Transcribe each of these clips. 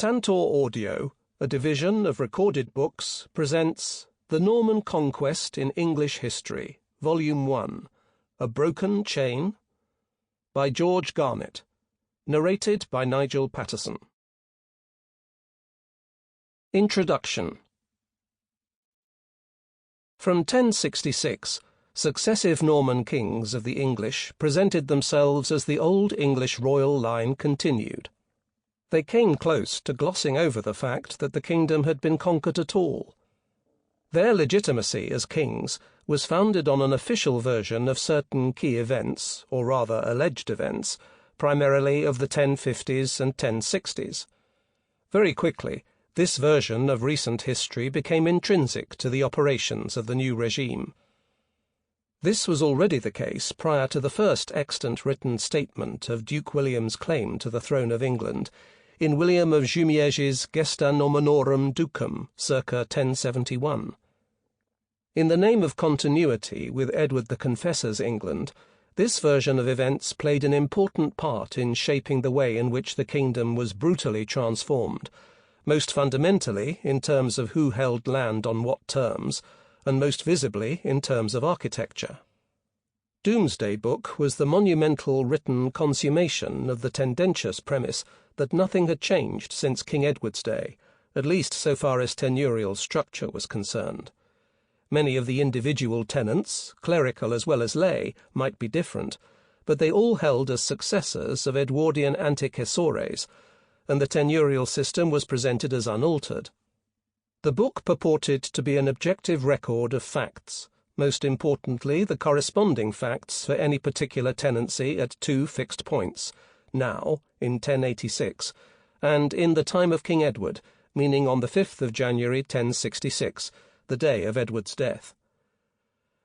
Tantor Audio, a division of recorded books, presents The Norman Conquest in English History, Volume 1, A Broken Chain, by George Garnett, narrated by Nigel Patterson. Introduction. From 1066, successive Norman kings of the English presented themselves as the old English royal line continued. They came close to glossing over the fact that the kingdom had been conquered at all. Their legitimacy as kings was founded on an official version of certain key events, or rather alleged events, primarily of the 1050s and 1060s. Very quickly, this version of recent history became intrinsic to the operations of the new regime. This was already the case prior to the first extant written statement of Duke William's claim to the throne of England, in William of Jumieges Gesta Nominorum Ducum, circa 1071. In the name of continuity with Edward the Confessor's England, this version of events played an important part in shaping the way in which the kingdom was brutally transformed, most fundamentally in terms of who held land on what terms, and most visibly in terms of architecture. Domesday Book was the monumental written consummation of the tendentious premise that nothing had changed since King Edward's day, at least so far as tenurial structure was concerned. Many of the individual tenants, clerical as well as lay, might be different, but they all held as successors of Edwardian antecessores, and the tenurial system was presented as unaltered. The book purported to be an objective record of facts, most importantly the corresponding facts for any particular tenancy at two fixed points, now, in 1086, and in the time of King Edward, meaning on the 5th of January 1066, the day of Edward's death.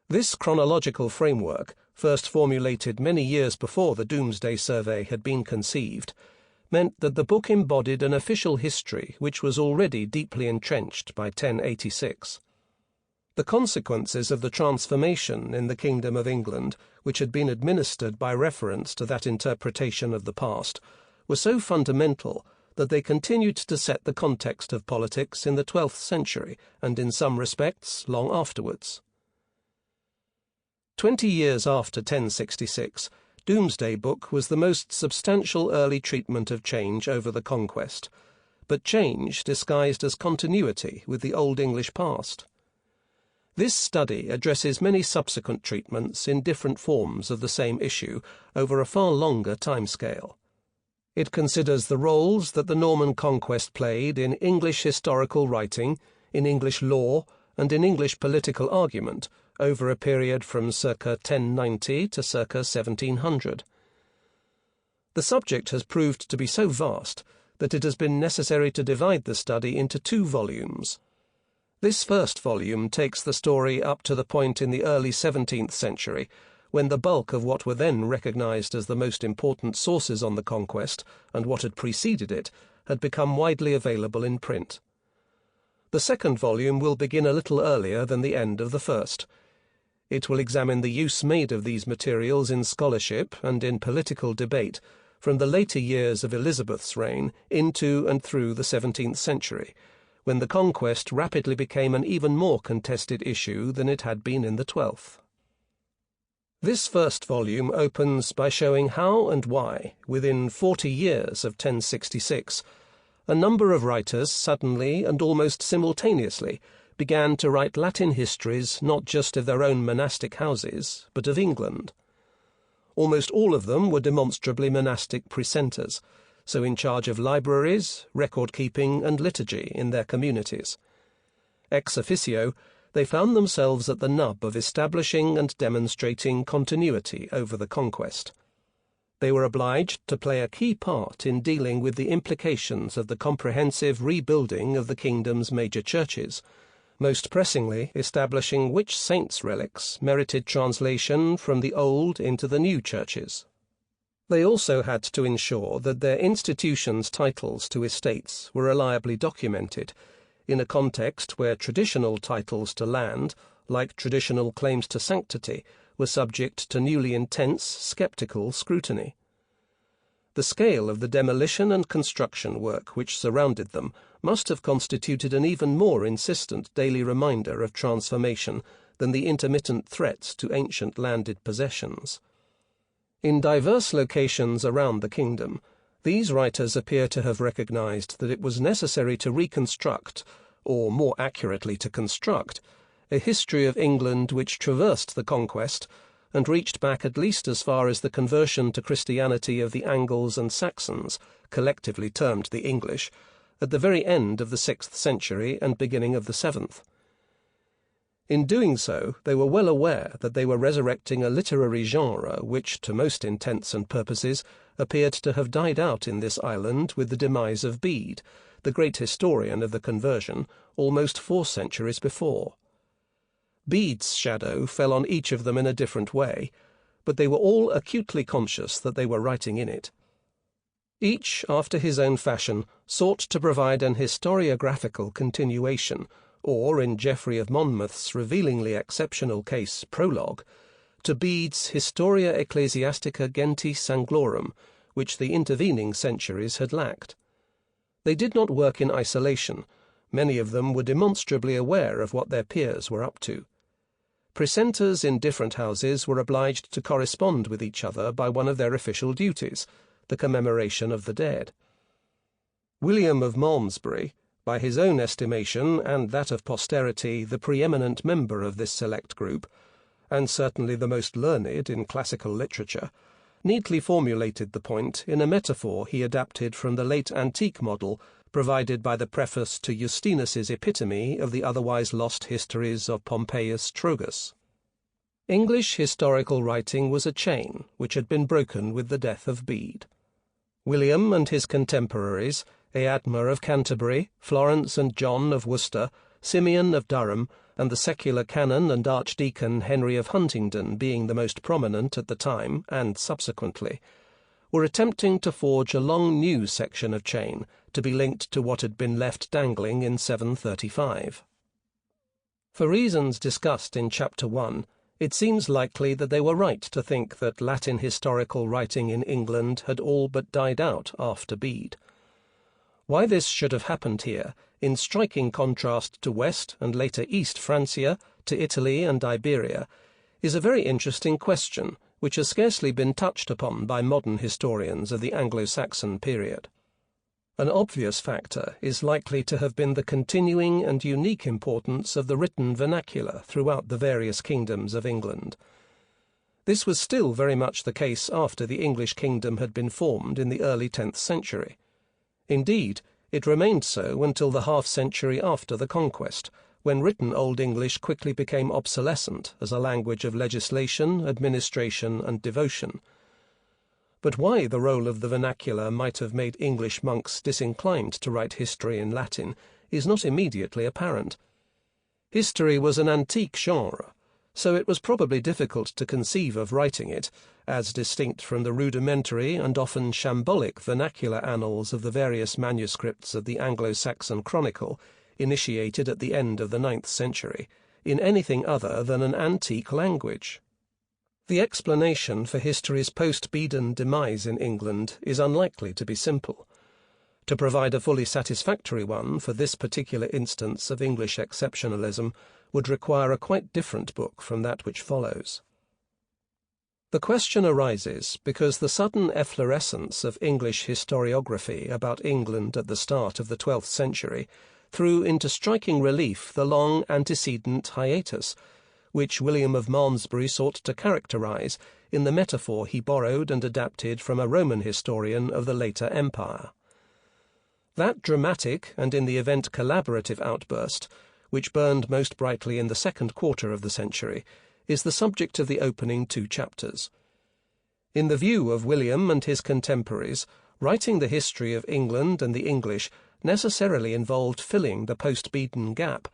This chronological framework, first formulated many years before the Domesday Survey had been conceived, meant that the book embodied an official history which was already deeply entrenched by 1086. The consequences of the transformation in the Kingdom of England, which had been administered by reference to that interpretation of the past, were so fundamental that they continued to set the context of politics in the 12th century and in some respects long afterwards. 20 years after 1066, Domesday Book was the most substantial early treatment of change over the conquest, but change disguised as continuity with the Old English past. This study addresses many subsequent treatments in different forms of the same issue over a far longer timescale. It considers the roles that the Norman Conquest played in English historical writing, in English law, and in English political argument over a period from circa 1090 to circa 1700. The subject has proved to be so vast that it has been necessary to divide the study into 2 volumes. This first volume takes the story up to the point in the early 17th century, when the bulk of what were then recognized as the most important sources on the conquest, and what had preceded it, had become widely available in print. The second volume will begin a little earlier than the end of the first. It will examine the use made of these materials in scholarship and in political debate from the later years of Elizabeth's reign into and through the 17th century, when the conquest rapidly became an even more contested issue than it had been in the 12th. This first volume opens by showing how and why, within 40 years of 1066, a number of writers suddenly and almost simultaneously began to write Latin histories not just of their own monastic houses, but of England. Almost all of them were demonstrably monastic precentors, so in charge of libraries, record-keeping, and liturgy in their communities. Ex officio, they found themselves at the nub of establishing and demonstrating continuity over the conquest. They were obliged to play a key part in dealing with the implications of the comprehensive rebuilding of the kingdom's major churches, most pressingly establishing which saints' relics merited translation from the old into the new churches. They also had to ensure that their institutions' titles to estates were reliably documented, in a context where traditional titles to land, like traditional claims to sanctity, were subject to newly intense, sceptical scrutiny. the scale of the demolition and construction work which surrounded them must have constituted an even more insistent daily reminder of transformation than the intermittent threats to ancient landed possessions. In diverse locations around the kingdom, these writers appear to have recognized that it was necessary to reconstruct, or more accurately to construct, a history of England which traversed the conquest and reached back at least as far as the conversion to Christianity of the Angles and Saxons, collectively termed the English, at the very end of the 6th century and beginning of the 7th. In doing so, they were well aware that they were resurrecting a literary genre which, to most intents and purposes, appeared to have died out in this island with the demise of Bede, the great historian of the conversion, almost 4 centuries before. Bede's shadow fell on each of them in a different way, but they were all acutely conscious that they were writing in it. Each, after his own fashion, sought to provide an historiographical continuation, or, in Geoffrey of Monmouth's revealingly exceptional case, prologue, to Bede's Historia Ecclesiastica Gentis Anglorum, which the intervening centuries had lacked. They did not work in isolation. Many of them were demonstrably aware of what their peers were up to. Precentors in different houses were obliged to correspond with each other by one of their official duties, the commemoration of the dead. William of Malmesbury, by his own estimation and that of posterity the preeminent member of this select group, and certainly the most learned in classical literature, neatly formulated the point in a metaphor he adapted from the late antique model provided by the preface to Justinus's epitome of the otherwise lost histories of Pompeius Trogus. English historical writing was a chain which had been broken with the death of Bede. William and his contemporaries, Eadmer of Canterbury, Florence and John of Worcester, Simeon of Durham, and the secular canon and archdeacon Henry of Huntingdon being the most prominent at the time and subsequently, were attempting to forge a long new section of chain to be linked to what had been left dangling in 735. For reasons discussed in Chapter 1, it seems likely that they were right to think that Latin historical writing in England had all but died out after Bede. Why this should have happened here, in striking contrast to West and later East Francia, to Italy and Iberia, is a very interesting question which has scarcely been touched upon by modern historians of the Anglo-Saxon period. An obvious factor is likely to have been the continuing and unique importance of the written vernacular throughout the various kingdoms of England. This was still very much the case after the English kingdom had been formed in the early 10th century. Indeed, it remained so until the half-century after the Conquest, when written Old English quickly became obsolescent as a language of legislation, administration, and devotion. But why the role of the vernacular might have made English monks disinclined to write history in Latin is not immediately apparent. History was an antique genre, so it was probably difficult to conceive of writing it, as distinct from the rudimentary and often shambolic vernacular annals of the various manuscripts of the Anglo-Saxon Chronicle, initiated at the end of the 9th century, in anything other than an antique language. The explanation for history's post-Bedan demise in England is unlikely to be simple. To provide a fully satisfactory one for this particular instance of English exceptionalism would require a quite different book from that which follows. The question arises because the sudden efflorescence of English historiography about England at the start of the 12th century threw into striking relief the long antecedent hiatus, which William of Malmesbury sought to characterize in the metaphor he borrowed and adapted from a Roman historian of the later empire. That dramatic and in the event collaborative outburst, which burned most brightly in the second quarter of the century, is the subject of the opening 2 chapters. In the view of William and his contemporaries, writing the history of England and the English necessarily involved filling the post-Bedan gap,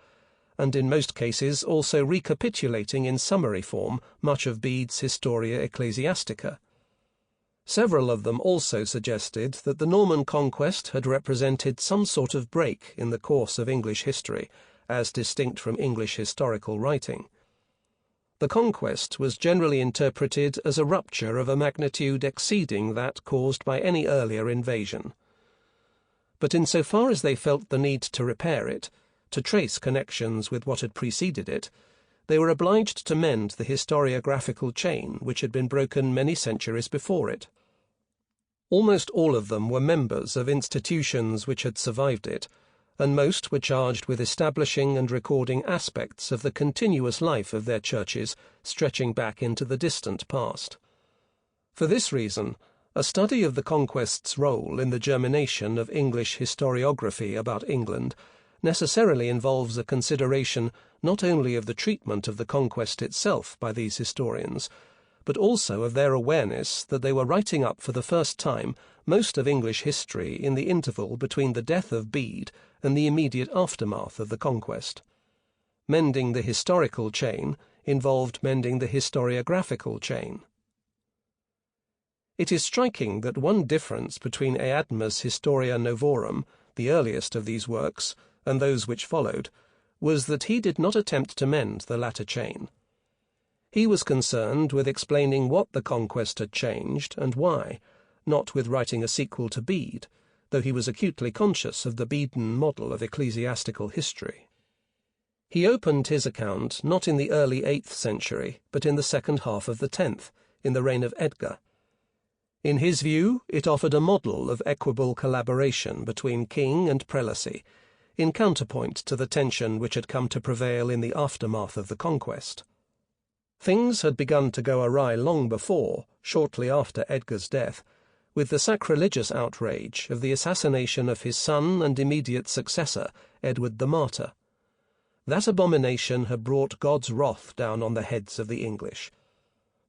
and in most cases also recapitulating in summary form much of Bede's Historia Ecclesiastica. Several of them also suggested that the Norman Conquest had represented some sort of break in the course of English history, as distinct from English historical writing. The conquest was generally interpreted as a rupture of a magnitude exceeding that caused by any earlier invasion. But insofar as they felt the need to repair it, to trace connections with what had preceded it, they were obliged to mend the historiographical chain which had been broken many centuries before it. Almost all of them were members of institutions which had survived it, and most were charged with establishing and recording aspects of the continuous life of their churches stretching back into the distant past. For this reason, a study of the Conquest's role in the germination of English historiography about England necessarily involves a consideration not only of the treatment of the Conquest itself by these historians, but also of their awareness that they were writing up for the first time most of English history in the interval between the death of Bede and the immediate aftermath of the Conquest. Mending the historical chain involved mending the historiographical chain. It is striking that one difference between Eadmer's Historia Novorum, the earliest of these works, and those which followed, was that he did not attempt to mend the latter chain. He was concerned with explaining what the Conquest had changed and why, not with writing a sequel to Bede, though he was acutely conscious of the Bedean model of ecclesiastical history. He opened his account not in the early 8th century, but in the second half of the 10th, in the reign of Edgar. In his view, it offered a model of equable collaboration between king and prelacy, in counterpoint to the tension which had come to prevail in the aftermath of the Conquest. Things had begun to go awry long before, shortly after Edgar's death, with the sacrilegious outrage of the assassination of his son and immediate successor, Edward the Martyr. That abomination had brought God's wrath down on the heads of the English.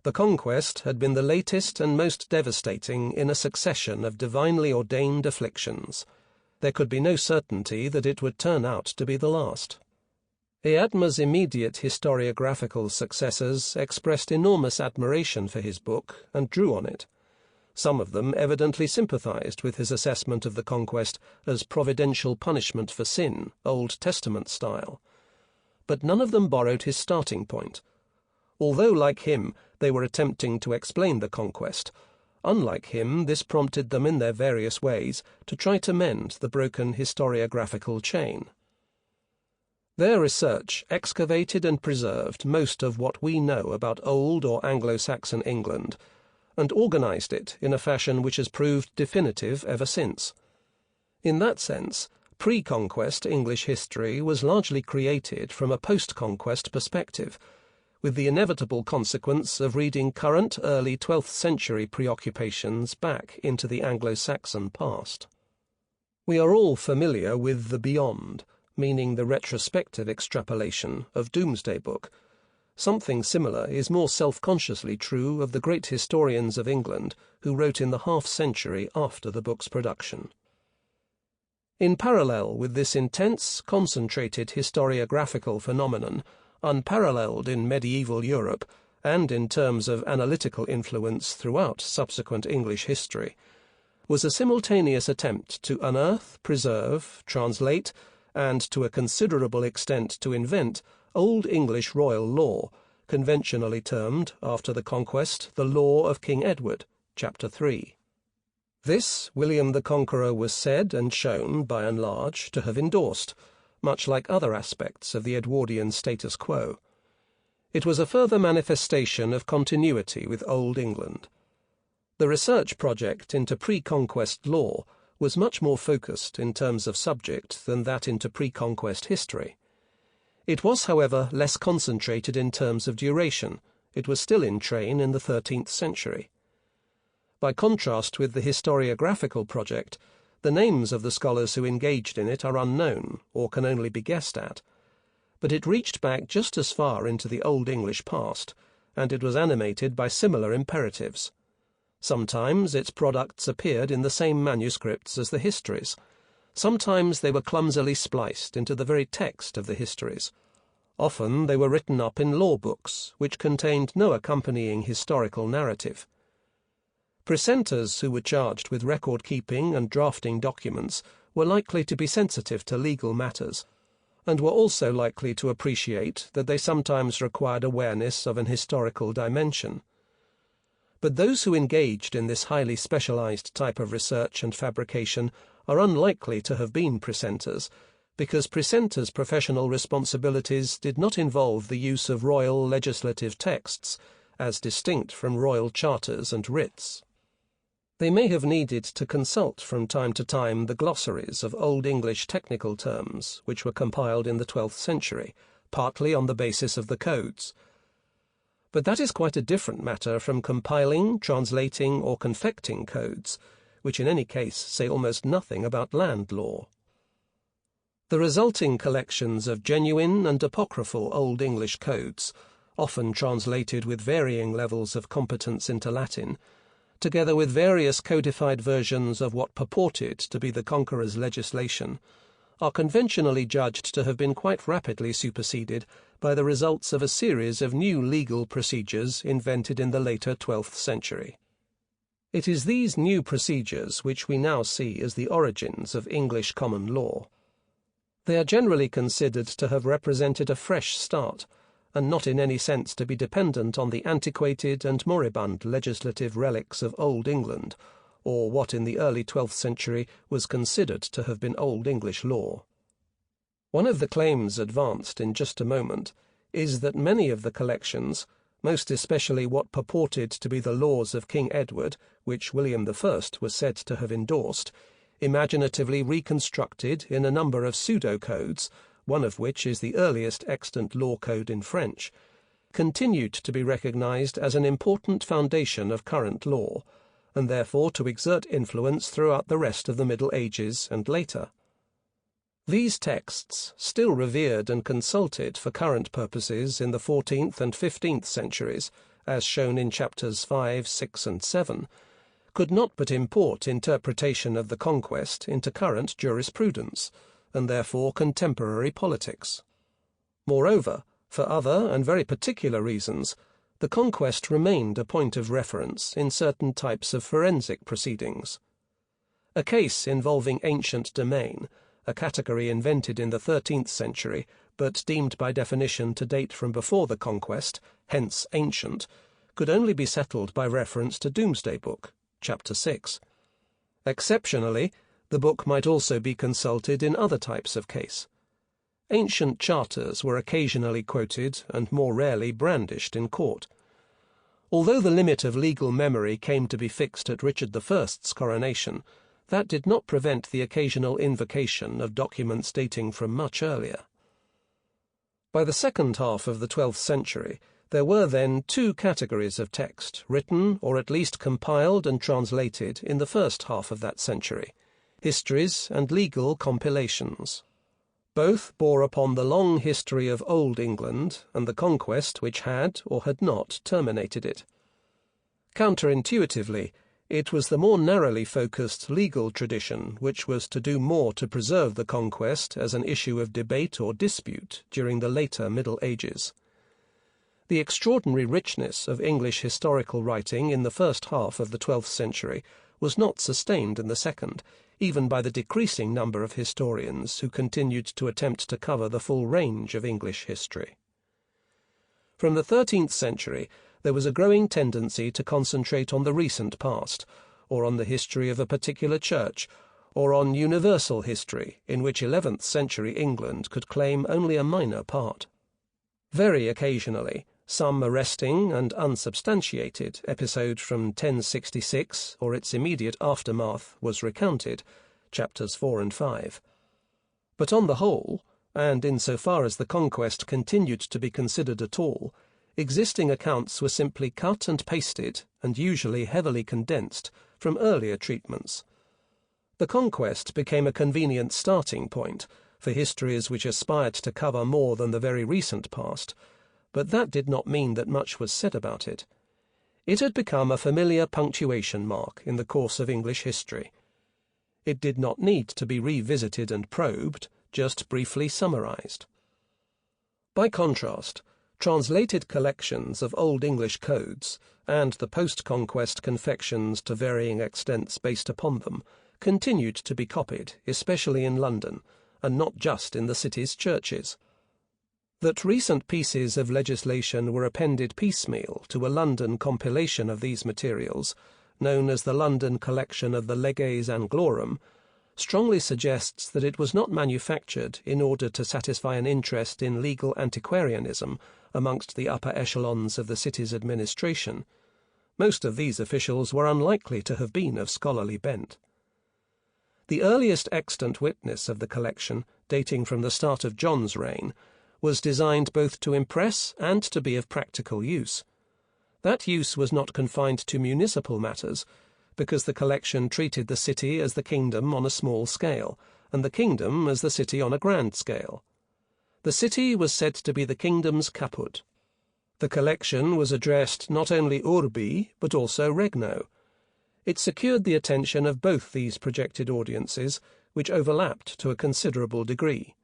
The Conquest had been the latest and most devastating in a succession of divinely ordained afflictions. There could be no certainty that it would turn out to be the last. Eadmer's immediate historiographical successors expressed enormous admiration for his book and drew on it. Some of them evidently sympathized with his assessment of the Conquest as providential punishment for sin, Old Testament style. But none of them borrowed his starting point. Although, like him, they were attempting to explain the Conquest, unlike him, this prompted them in their various ways to try to mend the broken historiographical chain. Their research excavated and preserved most of what we know about Old or Anglo-Saxon England, and organized it in a fashion which has proved definitive ever since. In that sense, pre-Conquest English history was largely created from a post-Conquest perspective, with the inevitable consequence of reading current early 12th century preoccupations back into the Anglo-Saxon past. We are all familiar with the beyond, meaning the retrospective extrapolation of Domesday Book. Something similar is more self-consciously true of the great historians of England who wrote in the half-century after the book's production. In parallel with this intense, concentrated historiographical phenomenon, unparalleled in medieval Europe, and in terms of analytical influence throughout subsequent English history, was a simultaneous attempt to unearth, preserve, translate, and to a considerable extent to invent Old English royal law, conventionally termed, after the Conquest, the Law of King Edward, Chapter 3. This William the Conqueror was said and shown, by and large, to have endorsed, much like other aspects of the Edwardian status quo. It was a further manifestation of continuity with Old England. The research project into pre-Conquest law was much more focused in terms of subject than that into pre-Conquest history. It was, however, less concentrated in terms of duration. It was still in train in the 13th century. By contrast with the historiographical project, the names of the scholars who engaged in it are unknown, or can only be guessed at. But it reached back just as far into the Old English past, and it was animated by similar imperatives. Sometimes its products appeared in the same manuscripts as the histories. Sometimes they were clumsily spliced into the very text of the histories. Often they were written up in law books, which contained no accompanying historical narrative. Precentors who were charged with record-keeping and drafting documents were likely to be sensitive to legal matters. and were also likely to appreciate that they sometimes required awareness of an historical dimension. But those who engaged in this highly specialized type of research and fabrication are unlikely to have been precentors, because precentors' professional responsibilities did not involve the use of royal legislative texts, as distinct from royal charters and writs. They may have needed to consult from time to time the glossaries of Old English technical terms, which were compiled in the 12th century, partly on the basis of the codes. But that is quite a different matter from compiling, translating, or confecting codes, which in any case say almost nothing about land law. The resulting collections of genuine and apocryphal Old English codes, often translated with varying levels of competence into Latin, together with various codified versions of what purported to be the conqueror's legislation, are conventionally judged to have been quite rapidly superseded by the results of a series of new legal procedures invented in the later 12th century. It is these new procedures which we now see as the origins of English common law. They are generally considered to have represented a fresh start, and not in any sense to be dependent on the antiquated and moribund legislative relics of Old England, or what in the early 12th century was considered to have been Old English law. One of the claims advanced in just a moment is that many of the collections, most especially what purported to be the laws of King Edward, which William I was said to have endorsed, imaginatively reconstructed in a number of pseudo-codes, one of which is the earliest extant law code in French, continued to be recognized as an important foundation of current law, and therefore to exert influence throughout the rest of the Middle Ages and later. These texts, still revered and consulted for current purposes in the 14th and 15th centuries, as shown in chapters 5, 6, and 7, could not but import interpretation of the Conquest into current jurisprudence, and therefore contemporary politics. Moreover, for other and very particular reasons, the Conquest remained a point of reference in certain types of forensic proceedings. A case involving ancient domain, a category invented in the 13th century, but deemed by definition to date from before the Conquest, hence ancient, could only be settled by reference to Domesday Book, chapter 6. Exceptionally, the book might also be consulted in other types of case. Ancient charters were occasionally quoted and more rarely brandished in court. Although the limit of legal memory came to be fixed at Richard I's coronation, that did not prevent the occasional invocation of documents dating from much earlier. By the second half of the 12th century, there were then two categories of text, written or at least compiled and translated in the first half of that century: histories and legal compilations. Both bore upon the long history of Old England and the Conquest which had or had not terminated it. Counterintuitively, it was the more narrowly focused legal tradition which was to do more to preserve the Conquest as an issue of debate or dispute during the later Middle Ages. The extraordinary richness of English historical writing in the first half of the 12th century was not sustained in the second, even by the decreasing number of historians who continued to attempt to cover the full range of English history. From the 13th century, there was a growing tendency to concentrate on the recent past, or on the history of a particular church, or on universal history, in which 11th century England could claim only a minor part. Very occasionally, some arresting and unsubstantiated episode from 1066 or its immediate aftermath was recounted, chapters 4 and 5. But on the whole, and insofar as the Conquest continued to be considered at all, existing accounts were simply cut and pasted, and usually heavily condensed, from earlier treatments. The Conquest became a convenient starting point for histories which aspired to cover more than the very recent past, but that did not mean that much was said about it. It had become a familiar punctuation mark in the course of English history. It did not need to be revisited and probed, just briefly summarized. By contrast, translated collections of Old English codes, and the post-Conquest confections to varying extents based upon them, continued to be copied, especially in London, and not just in the city's churches. That recent pieces of legislation were appended piecemeal to a London compilation of these materials, known as the London Collection of the Leges Anglorum, strongly suggests that it was not manufactured in order to satisfy an interest in legal antiquarianism amongst the upper echelons of the city's administration. Most of these officials were unlikely to have been of scholarly bent. The earliest extant witness of the collection, dating from the start of John's reign, was designed both to impress and to be of practical use. That use was not confined to municipal matters, because the collection treated the city as the kingdom on a small scale, and the kingdom as the city on a grand scale. The city was said to be the kingdom's caput. The collection was addressed not only urbi, but also regno. It secured the attention of both these projected audiences, which overlapped to a considerable degree.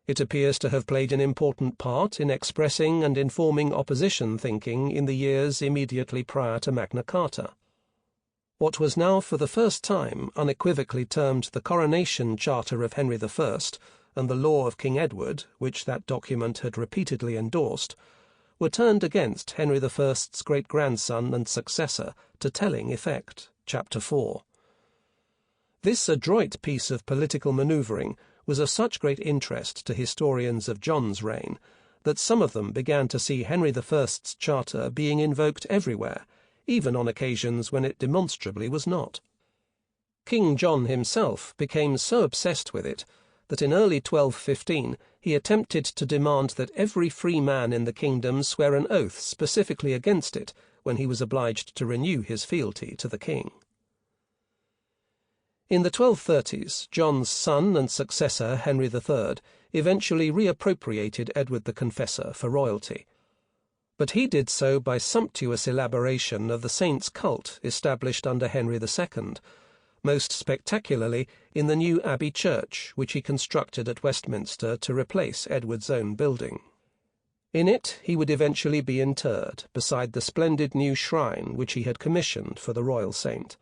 It appears to have played an important part in expressing and informing opposition thinking in the years immediately prior to Magna Carta. What was now for the first time unequivocally termed the Coronation Charter of Henry I and the Law of King Edward, which that document had repeatedly endorsed, were turned against Henry I's great-grandson and successor to telling effect. Chapter 4. This adroit piece of political manoeuvring was of such great interest to historians of John's reign that some of them began to see Henry I's charter being invoked everywhere, even on occasions when it demonstrably was not. King John himself became so obsessed with it that in early 1215 he attempted to demand that every free man in the kingdom swear an oath specifically against it when he was obliged to renew his fealty to the king. In the 1230s, John's son and successor, Henry III, eventually reappropriated Edward the Confessor for royalty. But he did so by sumptuous elaboration of the saint's cult established under Henry II, most spectacularly in the new Abbey Church, which he constructed at Westminster to replace Edward's own building. In it he would eventually be interred, beside the splendid new shrine which he had commissioned for the royal saint.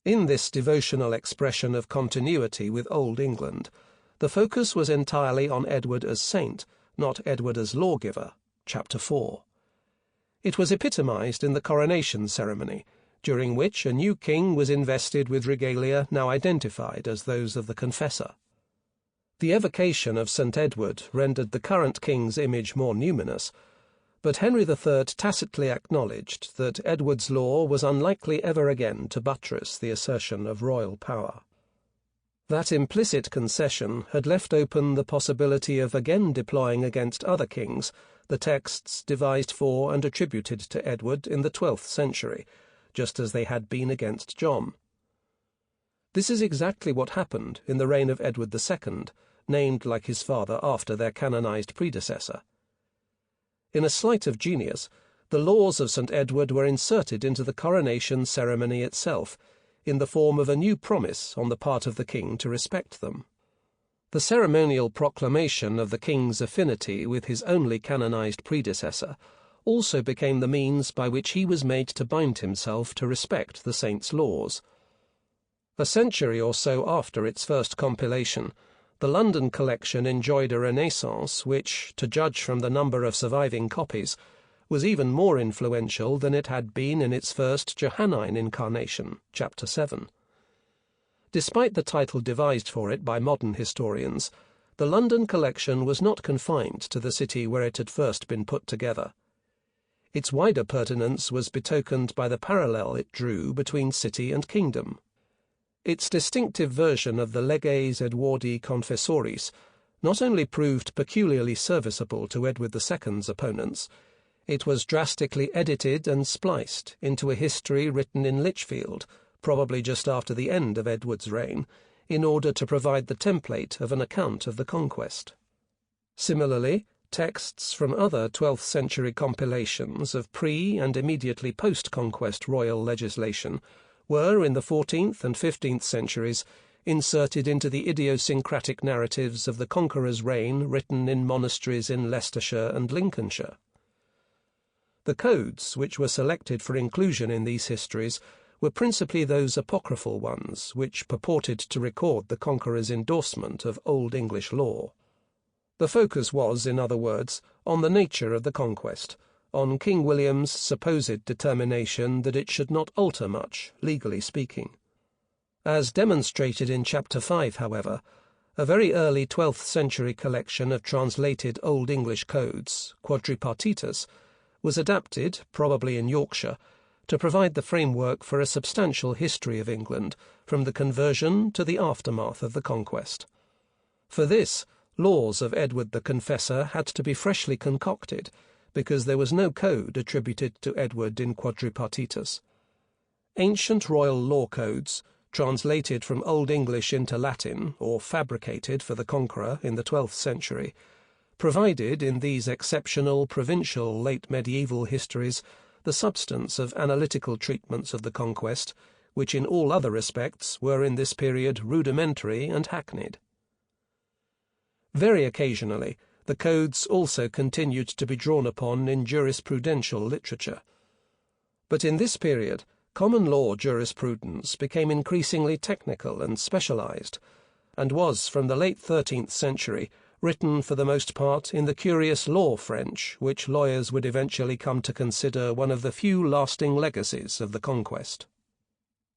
In this devotional expression of continuity with Old England, the focus was entirely on Edward as saint, not Edward as lawgiver. Chapter 4. It was epitomized in the coronation ceremony, during which a new king was invested with regalia now identified as those of the Confessor. The evocation of St. Edward rendered the current king's image more numinous, but Henry III tacitly acknowledged that Edward's law was unlikely ever again to buttress the assertion of royal power. That implicit concession had left open the possibility of again deploying against other kings the texts devised for and attributed to Edward in the 12th century, just as they had been against John. This is exactly what happened in the reign of Edward II, named like his father after their canonized predecessor. In a sleight of genius, the laws of St. Edward were inserted into the coronation ceremony itself, in the form of a new promise on the part of the king to respect them. The ceremonial proclamation of the king's affinity with his only canonized predecessor also became the means by which he was made to bind himself to respect the saint's laws. A century or so after its first compilation, the London collection enjoyed a renaissance which, to judge from the number of surviving copies, was even more influential than it had been in its first Johannine incarnation, Chapter 7. Despite the title devised for it by modern historians, the London collection was not confined to the city where it had first been put together. Its wider pertinence was betokened by the parallel it drew between city and kingdom. Its distinctive version of the Leges Edwardi Confessoris not only proved peculiarly serviceable to Edward II's opponents, it was drastically edited and spliced into a history written in Lichfield, probably just after the end of Edward's reign, in order to provide the template of an account of the conquest. Similarly, texts from other 12th century compilations of pre- and immediately post-conquest royal legislation were, in the 14th and 15th centuries, inserted into the idiosyncratic narratives of the Conqueror's reign written in monasteries in Leicestershire and Lincolnshire. The codes which were selected for inclusion in these histories were principally those apocryphal ones which purported to record the Conqueror's endorsement of Old English law. The focus was, in other words, on the nature of the conquest, on King William's supposed determination that it should not alter much, legally speaking. As demonstrated in Chapter 5, however, a very early 12th century collection of translated Old English codes, quadripartitus, was adapted, probably in Yorkshire, to provide the framework for a substantial history of England from the conversion to the aftermath of the conquest. For this, laws of Edward the Confessor had to be freshly concocted, because there was no code attributed to Edward in quadripartitus. Ancient royal law codes, translated from Old English into Latin, or fabricated for the Conqueror in the 12th century, provided in these exceptional provincial late medieval histories the substance of analytical treatments of the conquest, which in all other respects were in this period rudimentary and hackneyed. Very occasionally, the codes also continued to be drawn upon in jurisprudential literature. But in this period, common law jurisprudence became increasingly technical and specialized, and was, from the late 13th century, written for the most part in the curious law French, which lawyers would eventually come to consider one of the few lasting legacies of the conquest.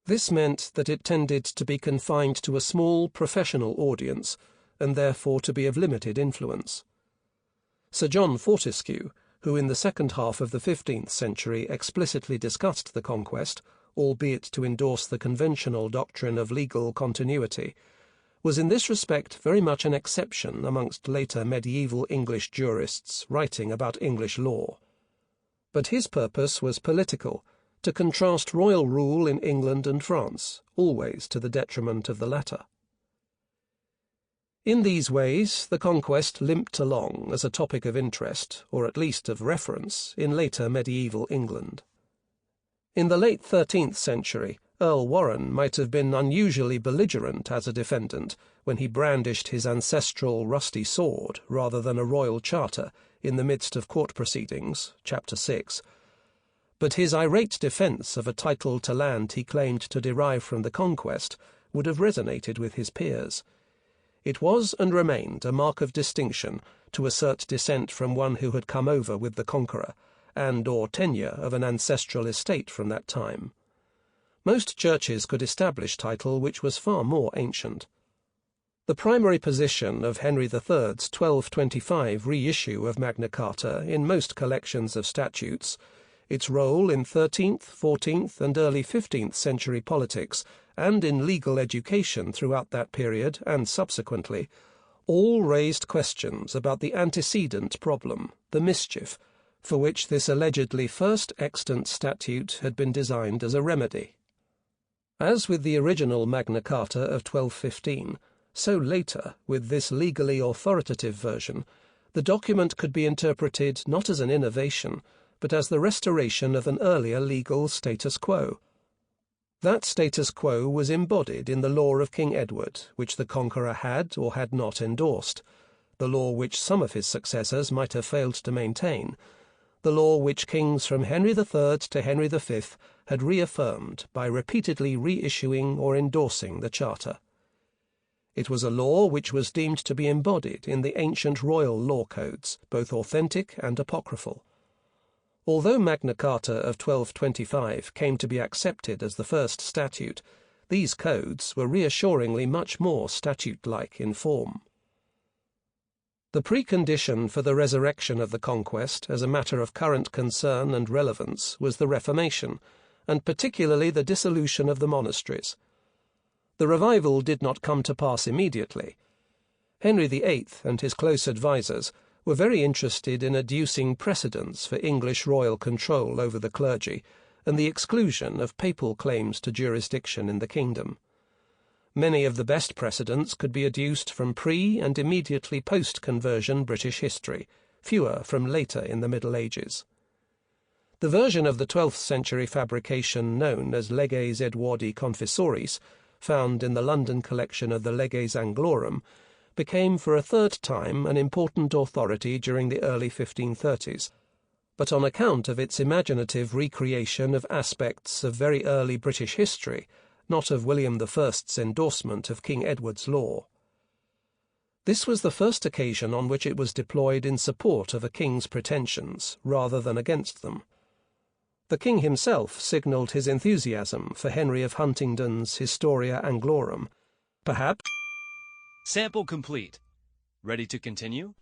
This meant that it tended to be confined to a small professional audience, and therefore to be of limited influence. Sir John Fortescue, who in the second half of the 15th century explicitly discussed the conquest, albeit to endorse the conventional doctrine of legal continuity, was in this respect very much an exception amongst later medieval English jurists writing about English law. But his purpose was political, to contrast royal rule in England and France, always to the detriment of the latter. In these ways, the conquest limped along as a topic of interest, or at least of reference, in later medieval England. In the late 13th century, Earl Warren might have been unusually belligerent as a defendant when he brandished his ancestral rusty sword rather than a royal charter in the midst of court proceedings, Chapter 6. But his irate defence of a title to land he claimed to derive from the conquest would have resonated with his peers. It was and remained a mark of distinction to assert descent from one who had come over with the Conqueror, and or tenure of an ancestral estate from that time. Most churches could establish title which was far more ancient. The primary position of Henry III's 1225 reissue of Magna Carta in most collections of statutes, its role in 13th, 14th, and early 15th century politics, and in legal education throughout that period and subsequently, all raised questions about the antecedent problem, the mischief, for which this allegedly first extant statute had been designed as a remedy. As with the original Magna Carta of 1215, so later, with this legally authoritative version, the document could be interpreted not as an innovation, but as the restoration of an earlier legal status quo. That status quo was embodied in the law of King Edward, which the Conqueror had or had not endorsed, the law which some of his successors might have failed to maintain, the law which kings from Henry III to Henry V had reaffirmed by repeatedly reissuing or endorsing the Charter. It was a law which was deemed to be embodied in the ancient royal law codes, both authentic and apocryphal. Although Magna Carta of 1225 came to be accepted as the first statute, these codes were reassuringly much more statute-like in form. The precondition for the resurrection of the conquest as a matter of current concern and relevance was the Reformation, and particularly the dissolution of the monasteries. The revival did not come to pass immediately. Henry VIII and his close advisers were very interested in adducing precedents for English royal control over the clergy and the exclusion of papal claims to jurisdiction in the kingdom. Many of the best precedents could be adduced from pre- and immediately post-conversion British history, fewer from later in the Middle Ages. The version of the 12th century fabrication known as Leges Edwardi Confessoris, found in the London collection of the Leges Anglorum, became for a third time an important authority during the early 1530s, but on account of its imaginative recreation of aspects of very early British history, not of William I's endorsement of King Edward's law. This was the first occasion on which it was deployed in support of a king's pretensions, rather than against them. The king himself signalled his enthusiasm for Henry of Huntingdon's Historia Anglorum, perhaps. Sample complete. Ready to continue?